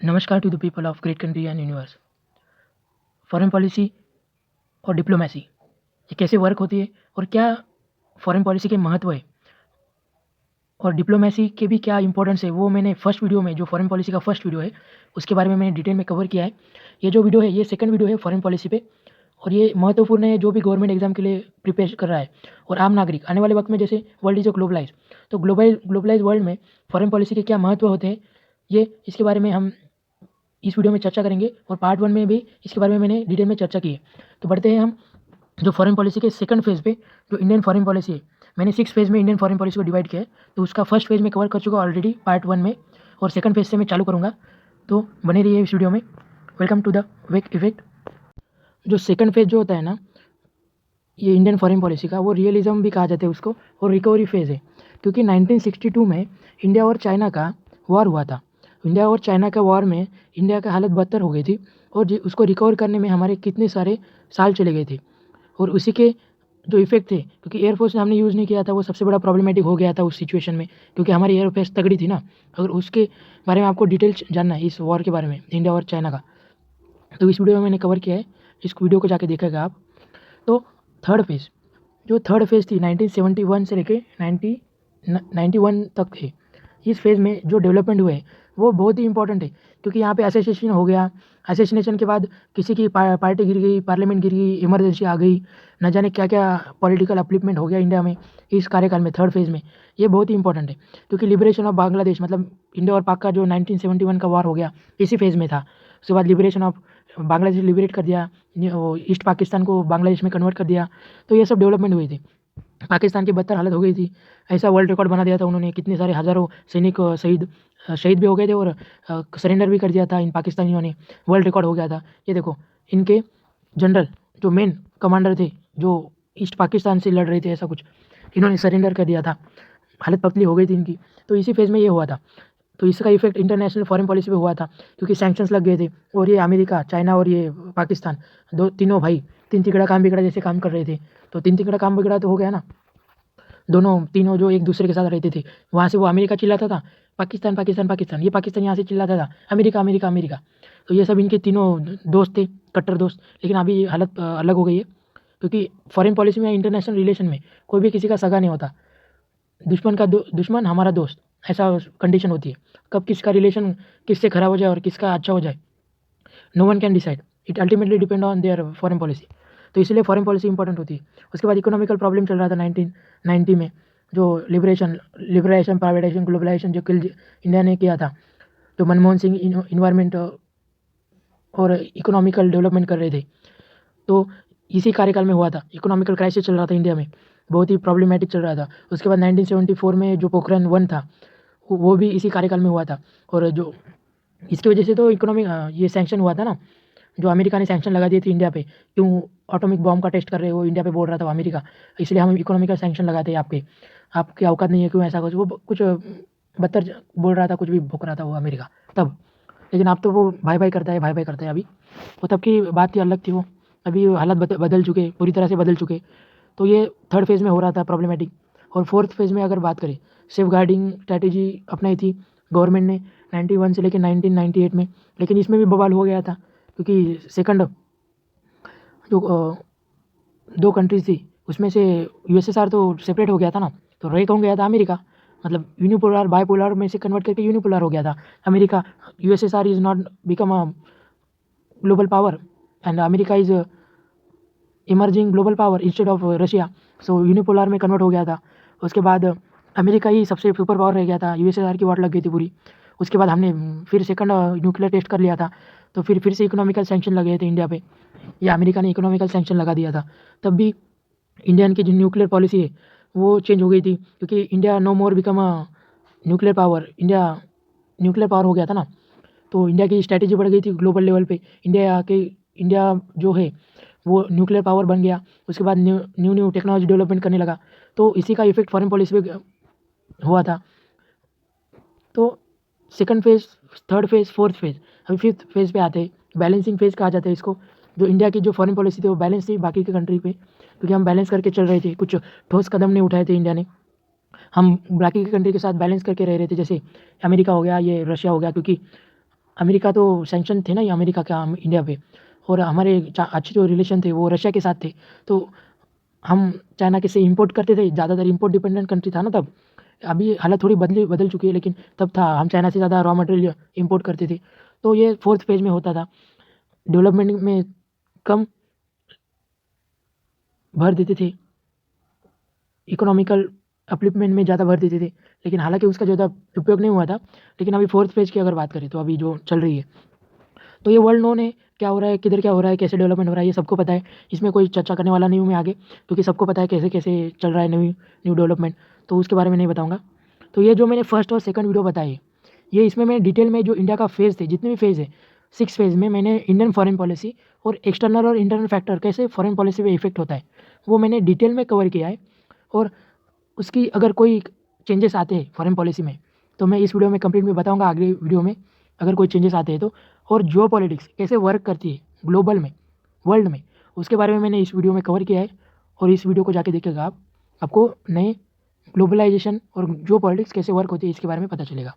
नमस्कार to the people of great country and universe. Foreign policy और diplomacy ये कैसे वर्क होती है और क्या फॉरेन पॉलिसी के महत्व है और डिप्लोमेसी के भी क्या इंपॉर्टेंस है, वो मैंने फर्स्ट वीडियो में, जो फॉरेन पॉलिसी का फर्स्ट वीडियो है उसके बारे में मैंने डिटेल में कवर किया है। ये जो वीडियो है ये सेकंड वीडियो है फॉरेन पॉलिसी पे, और ये महत्वपूर्ण है जो भी गवर्नमेंट एग्जाम के लिए प्रिपेयर कर रहा है और आम नागरिक आने वाले वक्त में। जैसे वर्ल्ड इज ग्लोबलाइज, तो ग्लोबलाइज वर्ल्ड में फॉरेन पॉलिसी के क्या महत्व होते हैं, ये इसके बारे में हम इस वीडियो में चर्चा करेंगे। और पार्ट 1 में भी इसके बारे में मैंने डिटेल में चर्चा की है। तो बढ़ते हैं हम जो फॉरेन पॉलिसी के सेकंड फेज़ पे, जो इंडियन फॉरेन पॉलिसी है। मैंने 6 फेज़ में इंडियन फॉरेन पॉलिसी को डिवाइड किया है, तो उसका फर्स्ट फेज़ में कवर कर चुका ऑलरेडी पार्ट 1 में, और सेकंड फेज़ से मैं चालू करूँगा। तो बने रहिए इस वीडियो में। Welcome to the wake effect. जो सेकंड फेज़ जो होता है ना, ये इंडियन फॉरेन पॉलिसी का, वो रियलिज्म भी कहा जाता है उसको, और रिकवरी फेज़ है। क्योंकि 1962 में इंडिया और चाइना का वॉर हुआ था। इंडिया और चाइना का वॉर में इंडिया का हालत बदतर हो गई थी, और उसको रिकवर करने में हमारे कितने सारे साल चले गए थे। और उसी के जो इफेक्ट थे, क्योंकि एयरफोर्स हमने यूज़ नहीं किया था, वो सबसे बड़ा प्रॉब्लमेटिक हो गया था उस सिचुएशन में, क्योंकि हमारी एयरफोर्स तगड़ी थी ना। अगर उसके बारे में आपको डिटेल्स जानना है, इस वॉर के बारे में इंडिया और चाइना का, तो इस वीडियो में मैंने कवर किया है। इस वीडियो को जाके देखेगा आप। तो थर्ड फेज़, जो थर्ड फेज़ थी 1971 से लेके 1991 तक थे। इस फेज़ में जो डेवलपमेंट हुए वो बहुत ही इंपॉर्टेंट है, क्योंकि यहाँ पे असेसिनेशन हो गया। असेसिनेशन के बाद किसी की पार्टी गिर गई, पार्लियामेंट गिर गई, इमरजेंसी आ गई, न जाने क्या क्या पॉलिटिकल अपलिफ्टमेंट हो गया इंडिया में इस कार्यकाल में, थर्ड फेज़ में। ये बहुत ही इंपॉर्टेंट है, क्योंकि लिबरेशन ऑफ बांग्लादेश, मतलब इंडिया और पाक का जो 1971 का वार हो गया, इसी फेज़ में था। उसके बाद लिबरेशन ऑफ बांग्लादेश लिबरेट कर दिया, ईस्ट पाकिस्तान को बांग्लादेश में कन्वर्ट कर दिया। तो ये सब डेवलपमेंट हुई थी। पाकिस्तान की बदतर हालत हो गई थी। ऐसा वर्ल्ड रिकॉर्ड बना दिया था उन्होंने, कितने सारे हज़ारों सैनिक शहीद भी हो गए थे, और सरेंडर भी कर दिया था इन पाकिस्तानियों ने। वर्ल्ड रिकॉर्ड हो गया था। ये देखो, इनके जनरल जो मेन कमांडर थे, जो ईस्ट पाकिस्तान से लड़ रहे थे, ऐसा कुछ, इन्होंने सरेंडर कर दिया था। हालत पतली हो गई थी इनकी। तो इसी फेज़ में ये हुआ था। तो इसका इफेक्ट इंटरनेशनल फॉरेन पॉलिसी पे हुआ था, क्योंकि सैंक्शंस लग गए थे। और ये अमेरिका, चाइना और ये पाकिस्तान, तीनों भाई तीन तिगड़ा काम बिगड़ा जैसे काम कर रहे थे। तो तीन तिगड़ा काम बिगड़ा तो हो गया ना। दोनों तीनों जो एक दूसरे के साथ रहते थे, वहाँ से वो अमेरिका चिल्लाता था, पाकिस्तान पाकिस्तान पाकिस्तान, ये पाकिस्तान यहाँ से चिल्लाता था, अमेरिका अमेरिका अमेरिका। तो ये सब इनके तीनों दोस्त थे, कट्टर दोस्त। लेकिन अभी हालत अलग हो गई है, क्योंकि फॉरेन पॉलिसी में, इंटरनेशनल रिलेशन में कोई भी किसी का सगा नहीं होता। दुश्मन हमारा दोस्त, ऐसा कंडीशन होती है। कब किसका रिलेशन किससे खराब हो जाए और किसका अच्छा हो जाए, no one can decide. It ultimately depend on their foreign policy. तो इसलिए फॉरेन पॉलिसी इंपॉर्टेंट होती है। उसके बाद इकोनॉमिकल प्रॉब्लम चल रहा था 1990 में, जो लिबरेशन प्राइवेटाइजेशन ग्लोबलाइजेशन जो किल इंडिया ने किया था। जो मनमोहन सिंह इन्वायरमेंट और इकोनॉमिकल डेवलपमेंट कर रहे थे, तो इसी कार्यकाल में हुआ था। इकोनॉमिकल क्राइसिस चल रहा था इंडिया में, बहुत ही प्रॉब्लमेटिक चल रहा था। उसके बाद 1974 में जो पोखरण 1 था, वो भी इसी कार्यकाल में हुआ था। और जो इसकी वजह से तो इकोनॉमिक ये सैंक्शन हुआ था ना, जो अमेरिका ने सैंक्शन लगा दिए थे इंडिया पे। क्यों एटॉमिक बॉम्ब का टेस्ट कर रहे हो, इंडिया पे बोल रहा था वो अमेरिका, इसलिए हम इकोनॉमिकल सैंक्शन लगाते हैं आपकी औकात नहीं है, क्यों ऐसा कुछ, वो कुछ बदतर बोल रहा था, कुछ भी भोंक रहा था वो अमेरिका तब। लेकिन अब तो वो भाई भाई करता है, भाई भाई करता है अभी। वो तब की बात ही अलग थी वो। अभी हालात बदल चुके, पूरी तरह से बदल चुके। तो ये थर्ड फेज़ में हो रहा था प्रॉब्लमेटिक। और फोर्थ फेज़ में अगर बात करें, सेफ गार्डिंग स्ट्रैटेजी अपनाई थी गवर्नमेंट ने 91 से लेकर 1998 में। लेकिन इसमें भी बवाल हो गया था, क्योंकि सेकंड जो 2 कंट्रीज़ थी, उसमें से यूएसएसआर तो सेपरेट हो गया था ना, तो रह कौन गया था, अमेरिका। मतलब यूनिपोलर बाइपोलर में से कन्वर्ट करके यूनिपोलर हो गया था America. USSR is not become a global power, and America is emerging global power instead of Russia. So unipolar में कन्वर्ट हो गया था। उसके बाद अमेरिका ही सबसे सुपर पावर रह गया था, यूएसएसआर की वाट लग गई थी पूरी। उसके बाद हमने फिर सेकंड न्यूक्लियर टेस्ट कर लिया था, तो फिर से इकोनॉमिकल सैंक्शन लगे थे इंडिया पे, या अमेरिका ने इकोनॉमिकल सैंक्शन लगा दिया था। तब भी इंडियन की जो न्यूक्लियर पॉलिसी है वो चेंज हो गई थी, क्योंकि India no more become a nuclear power. India nuclear power हो गया था ना, तो इंडिया की स्ट्रैटेजी बढ़ गई थी ग्लोबल लेवल पे। इंडिया जो है वो न्यूक्लियर पावर बन गया। उसके बाद न्यू टेक्नोलॉजी डेवलपमेंट करने लगा। तो इसी का इफेक्ट फॉरेन पॉलिसी पे हुआ था। तो second phase, third phase, fourth phase, अभी फिफ्थ फेज़ पे आते हैं। बैलेंसिंग फेज़ कहा जाता है इसको। जो इंडिया की जो फॉरेन पॉलिसी थी वो बैलेंस थी बाकी के कंट्री पे, क्योंकि हम बैलेंस करके चल रहे थे। कुछ ठोस कदम नहीं उठाए थे इंडिया ने, हम बाकी के कंट्री के साथ बैलेंस करके रह रहे थे। जैसे अमेरिका हो गया, ये रशिया हो गया, क्योंकि अमेरिका तो सैंक्शन थे ना ये अमेरिका का इंडिया पे, और हमारे अच्छे जो रिलेशन थे वो रशिया के साथ थे। तो हम चाइना के से इंपोर्ट करते थे, ज़्यादातर इंपोर्ट डिपेंडेंट कंट्री था ना तब। अभी हालत थोड़ी बदल चुकी है, लेकिन तब था हम चाइना से ज़्यादा रॉ मटेरियल इंपोर्ट करते थे। तो ये फोर्थ फेज में होता था, डेवलपमेंट में कम भर देते थे, इकोनॉमिकल अपलिफ्टमेंट में ज़्यादा भर देते थे, लेकिन हालांकि उसका ज़्यादा उपयोग नहीं हुआ था। लेकिन अभी फोर्थ फेज की अगर बात करें तो अभी जो चल रही है, तो ये वर्ल्ड नोन है, क्या हो रहा है, किधर क्या हो रहा है, कैसे डेवलपमेंट हो रहा है, ये सबको पता है। इसमें कोई चर्चा करने वाला नहीं हूँ मैं आगे, क्योंकि सबको पता है कैसे कैसे चल रहा है न्यू न्यू डेवलपमेंट, तो उसके बारे में नहीं बताऊँगा। तो ये जो मैंने फर्स्ट और सेकंड वीडियो बताई, ये इसमें मैंने डिटेल में जो इंडिया का फेज़ थे, जितने भी फेज़ है 6 फेज़ में, मैंने इंडियन फॉरेन पॉलिसी और एक्सटर्नल और इंटरनल फैक्टर कैसे फॉरेन पॉलिसी पे इफेक्ट होता है, वो मैंने डिटेल में कवर किया है। और उसकी अगर कोई चेंजेस आते हैं फॉरेन पॉलिसी में, तो मैं इस वीडियो में कंप्लीट में बताऊंगा, अगले वीडियो में अगर कोई चेंजेस आते हैं तो। और जियो पॉलिटिक्स कैसे वर्क करती है ग्लोबल में, वर्ल्ड में, उसके बारे में मैंने इस वीडियो में कवर किया है। और इस वीडियो को जाके देखिएगा आप, आपको नए ग्लोबलाइजेशन और जियो पॉलिटिक्स कैसे वर्क होती है इसके बारे में पता चलेगा।